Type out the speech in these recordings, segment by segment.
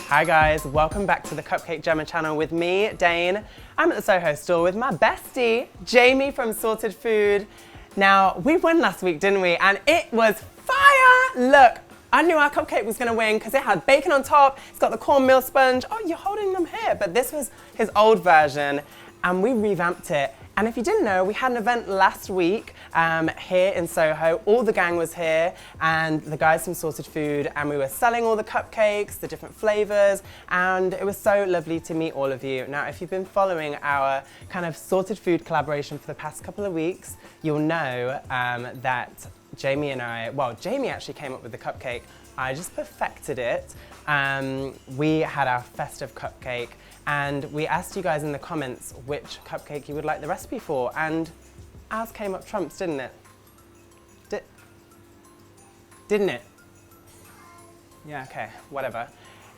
Hi guys, welcome back to the Cupcake Jemma channel with me, Dane. I'm at the Soho store with my bestie, Jamie from SortedFood. Now, we won last week, didn't we? And it was fire! Look, I knew our cupcake was gonna win because it had bacon on top, it's got the cornmeal sponge. Oh, you're holding them here, but this was his old version and we revamped it. And if you didn't know, we had an event last week here in Soho. All the gang was here and the guys from SortedFood, and we were selling all the cupcakes, the different flavors, and it was so lovely to meet all of you. Now, if you've been following our kind of SortedFood collaboration for the past couple of weeks, you'll know that Jamie and I, well, Jamie actually came up with the cupcake. I just perfected it. We had our festive cupcake, and we asked you guys in the comments which cupcake you would like the recipe for, and ours came up trumps, didn't it? Didn't it? Yeah, okay, whatever.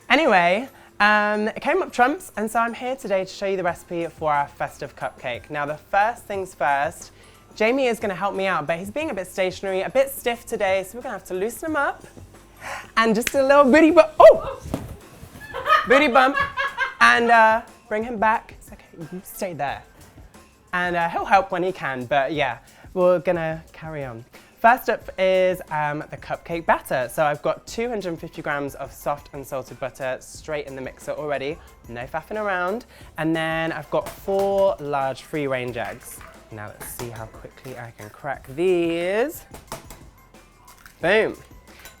Anyway, it came up trumps, and so I'm here today to show you the recipe for our festive cupcake. Now, the first things first, Jamie is gonna help me out, but he's being a bit stationary, a bit stiff today, so we're gonna have to loosen him up. And just a little booty bump, oh! Booty bump. And bring him back. It's okay, you stay there. And he'll help when he can, but yeah, we're gonna carry on. First up is the cupcake batter. So I've got 250 grams of soft and salted butter straight in the mixer already, no faffing around. And then I've got 4 large free-range eggs. Now let's see how quickly I can crack these. Boom.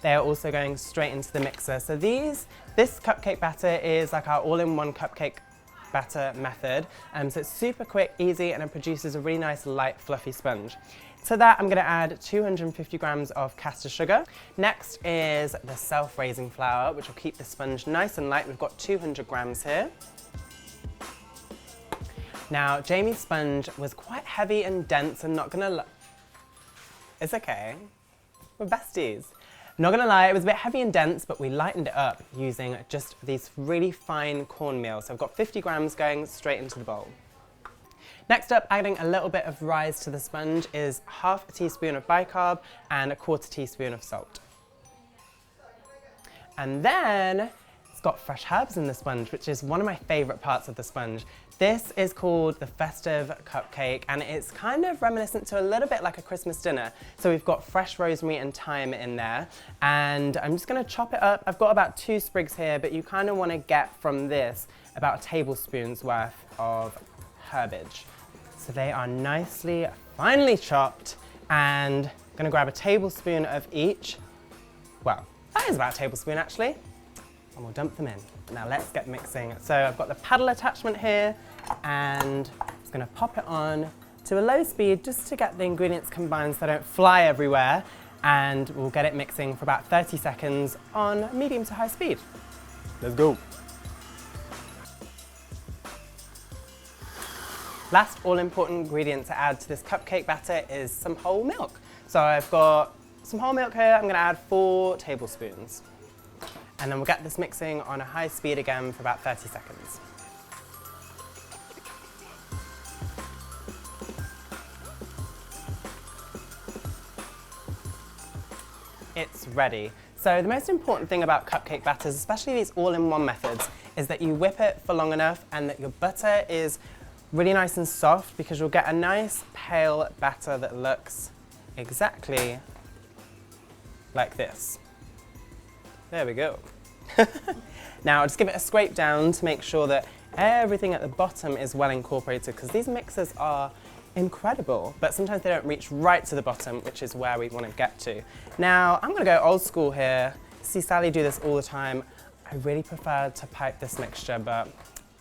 They are also going straight into the mixer. So this cupcake batter is like our all-in-one cupcake batter method. So it's super quick, easy, and it produces a really nice, light, fluffy sponge. To that, I'm gonna add 250 grams of caster sugar. Next is the self-raising flour, which will keep the sponge nice and light. We've got 200 grams here. Now, Jamie's sponge was quite heavy and dense, and not gonna it's okay, we're besties. Not gonna lie, it was a bit heavy and dense, but we lightened it up using just these really fine cornmeal. So I've got 50 grams going straight into the bowl. Next up, adding a little bit of rise to the sponge is half a teaspoon of bicarb and a 1/4 teaspoon of salt. And then it's got fresh herbs in the sponge, which is one of my favorite parts of the sponge. This is called the festive cupcake, and it's kind of reminiscent to a little bit like a Christmas dinner. So we've got fresh rosemary and thyme in there, and I'm just gonna chop it up. I've got about 2 sprigs here, but you kind of wanna get from this about a tablespoon's worth of herbage. So they are nicely, finely chopped, and I'm gonna grab a tablespoon of each. Well, that is about a tablespoon actually. And we'll dump them in. Now let's get mixing. So I've got the paddle attachment here, and I'm just gonna pop it on to a low speed just to get the ingredients combined so they don't fly everywhere, and we'll get it mixing for about 30 seconds on medium to high speed. Let's go. Last all-important ingredient to add to this cupcake batter is some whole milk. So I've got some whole milk here. I'm gonna add 4 tablespoons. And then we'll get this mixing on a high speed again for about 30 seconds. It's ready. So the most important thing about cupcake batters, especially these all-in-one methods, is that you whip it for long enough and that your butter is really nice and soft, because you'll get a nice pale batter that looks exactly like this. There we go. Now just give it a scrape down to make sure that everything at the bottom is well incorporated, because these mixers are incredible, but sometimes they don't reach right to the bottom, which is where we want to get to. Now I'm going to go old school here. See Sally do this all the time. I really prefer to pipe this mixture, but I'm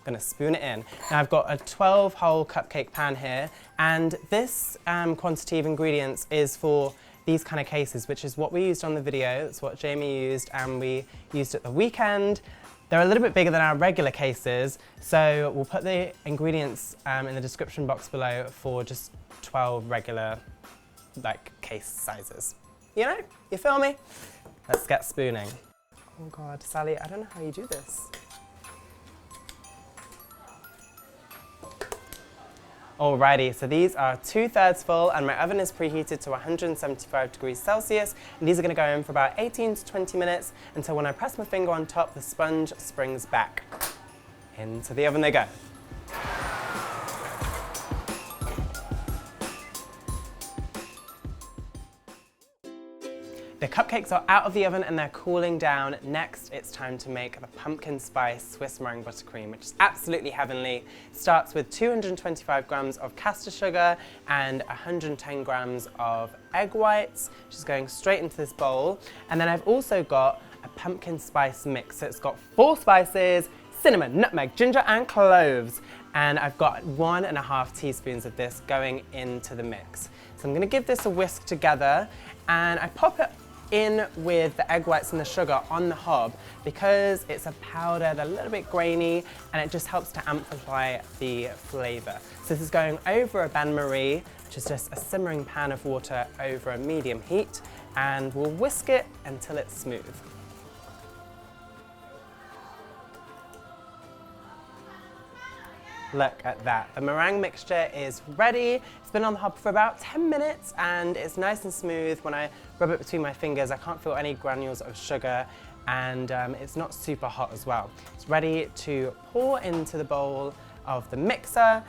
going to spoon it in. Now I've got a 12-hole cupcake pan here, and this quantity of ingredients is for these kind of cases, which is what we used on the video. It's what Jamie used, and we used at the weekend. They're a little bit bigger than our regular cases, so we'll put the ingredients in the description box below for just 12 regular case sizes. You know, you feel me? Let's get spooning. Oh God, Sally, I don't know how you do this. Alrighty, so these are 2/3 full and my oven is preheated to 175 degrees Celsius and these are going to go in for about 18 to 20 minutes until when I press my finger on top, the sponge springs back. Into the oven they go. The cupcakes are out of the oven and they're cooling down. Next, it's time to make the pumpkin spice Swiss meringue buttercream, which is absolutely heavenly. Starts with 225 grams of caster sugar and 110 grams of egg whites, which is going straight into this bowl. And then I've also got a pumpkin spice mix. So it's got 4 spices, cinnamon, nutmeg, ginger, and cloves. And I've got 1.5 teaspoons of this going into the mix. So I'm gonna give this a whisk together and I pop it in with the egg whites and the sugar on the hob because it's a powder, they're a little bit grainy and it just helps to amplify the flavour. So this is going over a bain-marie, which is just a simmering pan of water over a medium heat, and we'll whisk it until it's smooth. Look at that. The meringue mixture is ready. It's been on the hob for about 10 minutes and it's nice and smooth. When I rub it between my fingers, I can't feel any granules of sugar and it's not super hot as well. It's ready to pour into the bowl of the mixer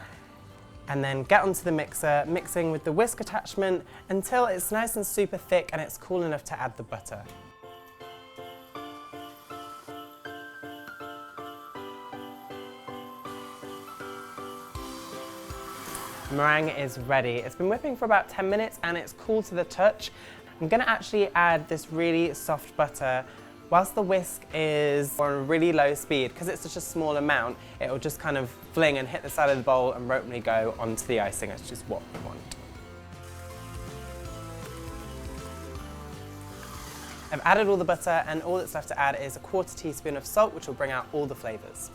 and then get onto the mixer, mixing with the whisk attachment until it's nice and super thick and it's cool enough to add the butter. Meringue is ready. It's been whipping for about 10 minutes and it's cool to the touch. I'm gonna actually add this really soft butter whilst the whisk is on a really low speed. Because it's such a small amount, it'll just kind of fling and hit the side of the bowl and rotely go onto the icing. It's just what we want. I've added all the butter and all that's left to add is a 1/4 teaspoon of salt, which will bring out all the flavours.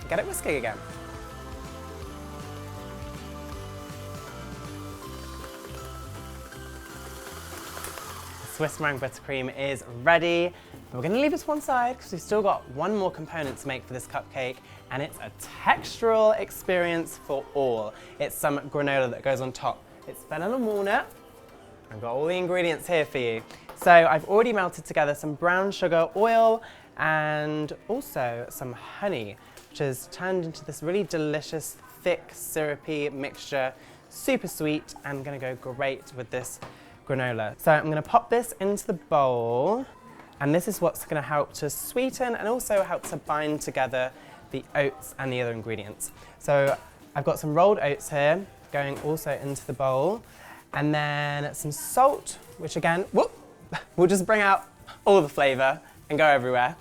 Get it whisking again. Swiss meringue buttercream is ready. We're going to leave it to one side because we've still got one more component to make for this cupcake and it's a textural experience for all. It's some granola that goes on top. It's fennel and walnut. I've got all the ingredients here for you. So I've already melted together some brown sugar oil and also some honey, which has turned into this really delicious, thick, syrupy mixture, super sweet, and gonna go great with this granola. So I'm gonna pop this into the bowl, and this is what's gonna help to sweeten and also help to bind together the oats and the other ingredients. So I've got some rolled oats here, going also into the bowl, and then some salt, which again, whoop, will just bring out all the flavor and go everywhere.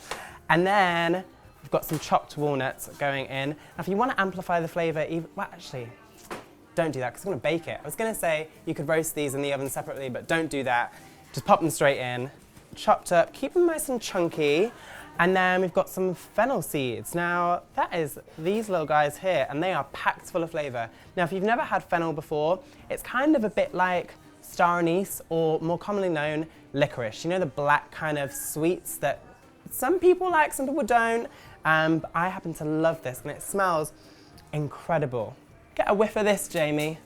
And then we've got some chopped walnuts going in. Now, if you want to amplify the flavour, well, actually, don't do that because I'm going to bake it. I was going to say you could roast these in the oven separately, but don't do that. Just pop them straight in, chopped up, keep them nice and chunky. And then we've got some fennel seeds. Now, that is these little guys here, and they are packed full of flavour. Now, if you've never had fennel before, it's kind of a bit like star anise, or more commonly known, licorice. You know, the black kind of sweets that some people like, some people don't. But I happen to love this and it smells incredible. Get a whiff of this, Jamie.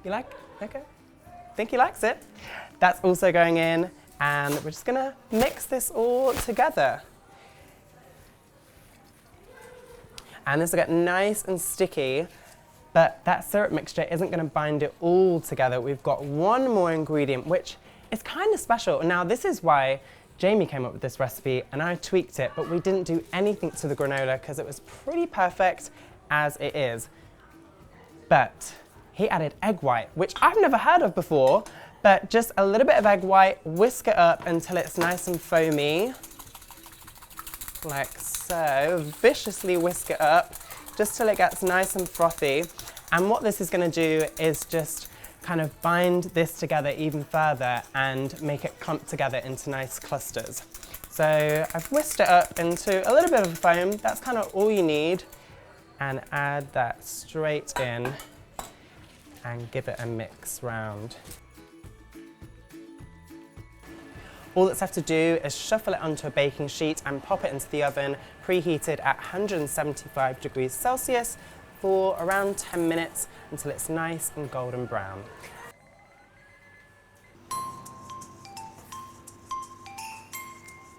You like it? Okay. Think he likes it. That's also going in and we're just gonna mix this all together. And this will get nice and sticky, but that syrup mixture isn't gonna bind it all together. We've got one more ingredient, which is kind of special. Now, this is why Jamie came up with this recipe and I tweaked it, but we didn't do anything to the granola because it was pretty perfect as it is. But he added egg white, which I've never heard of before, but just a little bit of egg white, whisk it up until it's nice and foamy, like so. Viciously whisk it up just till it gets nice and frothy. And what this is going to do is just kind of bind this together even further and make it clump together into nice clusters. So I've whisked it up into a little bit of a foam. That's kind of all you need. And add that straight in and give it a mix round. All that's left to do is shuffle it onto a baking sheet and pop it into the oven, preheated at 175 degrees Celsius for around 10 minutes until it's nice and golden brown.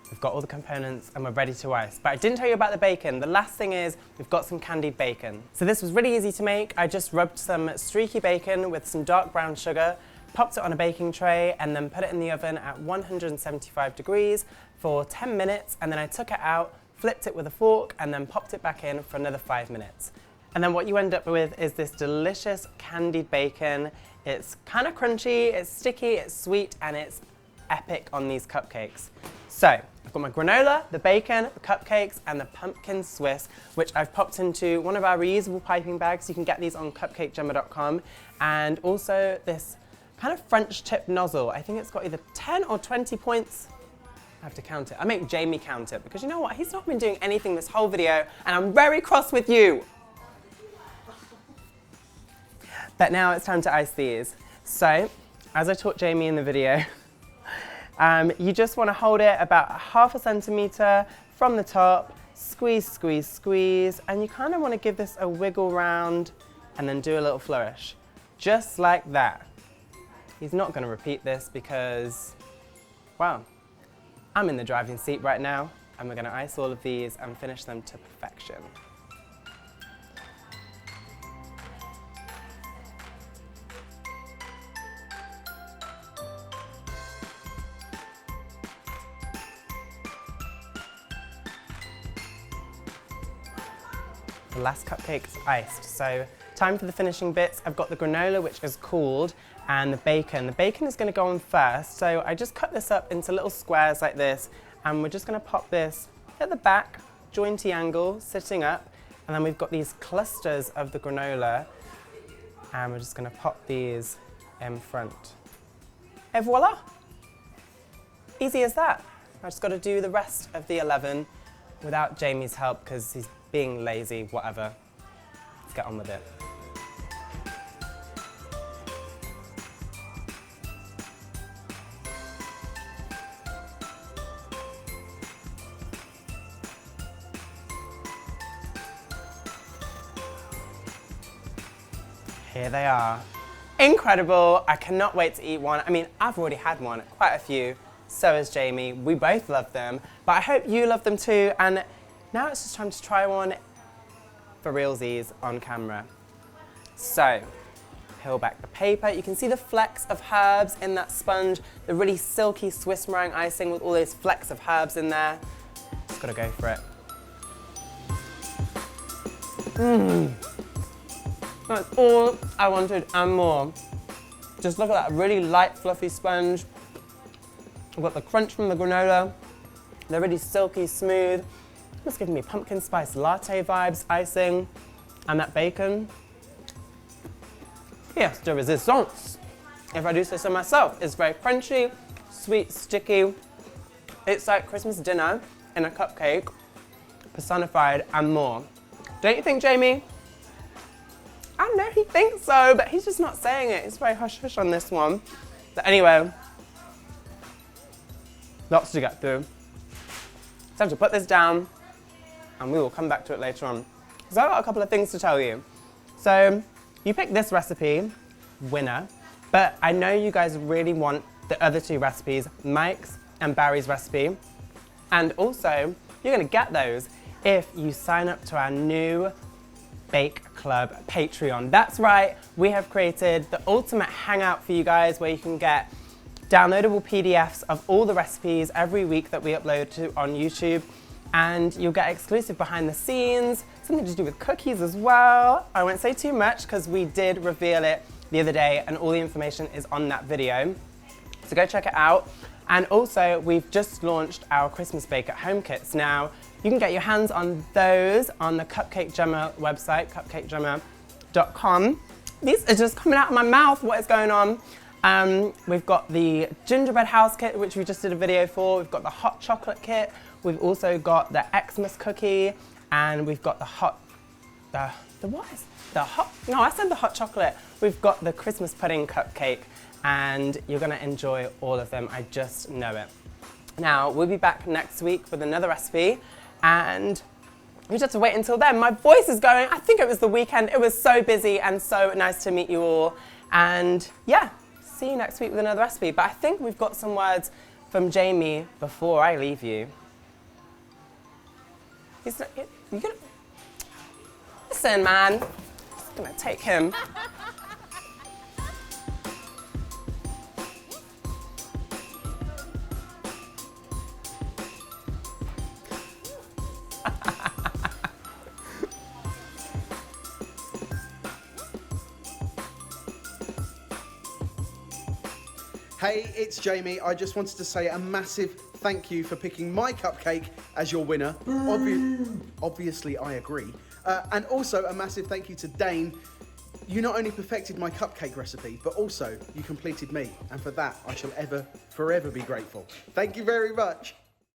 We've got all the components and we're ready to ice. But I didn't tell you about the bacon. The last thing is we've got some candied bacon. So this was really easy to make. I just rubbed some streaky bacon with some dark brown sugar, popped it on a baking tray and then put it in the oven at 175 degrees for 10 minutes, and then I took it out, flipped it with a fork and then popped it back in for another 5 minutes. And then what you end up with is this delicious candied bacon. It's kind of crunchy, it's sticky, it's sweet, and it's epic on these cupcakes. So I've got my granola, the bacon, the cupcakes, and the pumpkin Swiss, which I've popped into one of our reusable piping bags. You can get these on cupcakejemma.com, and also this kind of French tip nozzle. I think it's got either 10 or 20 points. I have to count it. I make Jamie count it because you know what? He's not been doing anything this whole video and I'm very cross with you. But now it's time to ice these. So, as I taught Jamie in the video, you just want to hold it about ½ centimetre from the top, squeeze, squeeze, squeeze, and you kind of want to give this a wiggle round and then do a little flourish. Just like that. He's not going to repeat this because, well, I'm in the driving seat right now and we're going to ice all of these and finish them to perfection. The last cupcake's iced, so time for the finishing bits. I've got the granola, which is cooled, and the bacon. The bacon is going to go on first, so I just cut this up into little squares like this, and we're just going to pop this at the back, jointy angle, sitting up, and then we've got these clusters of the granola, and we're just going to pop these in front. Et voila! Easy as that. I just got to do the rest of the 11 without Jamie's help because he's being lazy, whatever. Let's get on with it. Here they are. Incredible. I cannot wait to eat one. I mean, I've already had one, quite a few. So has Jamie. We both love them, but I hope you love them too. And now it's just time to try one for realsies on camera. So, peel back the paper. You can see the flecks of herbs in that sponge, the really silky Swiss meringue icing with all those flecks of herbs in there. Just gotta go for it. That's all I wanted and more. Just look at that really light, fluffy sponge. I've got the crunch from the granola. They're really silky, smooth. It's giving me pumpkin spice latte vibes, icing, and that bacon. Yes, de resistance. If I do say so myself, it's very crunchy, sweet, sticky. It's like Christmas dinner in a cupcake, personified and more. Don't you think, Jamie? I know he thinks so, but he's just not saying it. He's very hush-hush on this one. But anyway, lots to get through. It's time to put this down, and we will come back to it later on. So I've got a couple of things to tell you. So you picked this recipe, winner, but I know you guys really want the other two recipes, Mike's and Barry's recipe. And also, you're gonna get those if you sign up to our new Bake Club Patreon. That's right, we have created the ultimate hangout for you guys where you can get downloadable PDFs of all the recipes every week that we upload on YouTube, and you'll get exclusive behind the scenes, something to do with cookies as well. I won't say too much because we did reveal it the other day and all the information is on that video. So go check it out. And also, we've just launched our Christmas Bake at Home kits. Now, you can get your hands on those on the Cupcake Jemma website, cupcakejemma.com. These are just coming out of my mouth, what is going on? We've got the gingerbread house kit, which we just did a video for. We've got the hot chocolate kit. We've also got the Xmas cookie, and we've got the hot chocolate. We've got the Christmas pudding cupcake, and you're gonna enjoy all of them. I just know it. Now, we'll be back next week with another recipe, and you just have to wait until then. My voice is going. I think it was the weekend. It was so busy and so nice to meet you all. And yeah, see you next week with another recipe. But I think we've got some words from Jamie before I leave you. He's not, you gonna, listen, man. I'm gonna take him. Hey, it's Jamie. I just wanted to say a massive thank you for picking my cupcake as your winner. Obviously, I agree. And also a massive thank you to Dane. You not only perfected my cupcake recipe, but also you completed me. And for that, I shall forever be grateful. Thank you very much.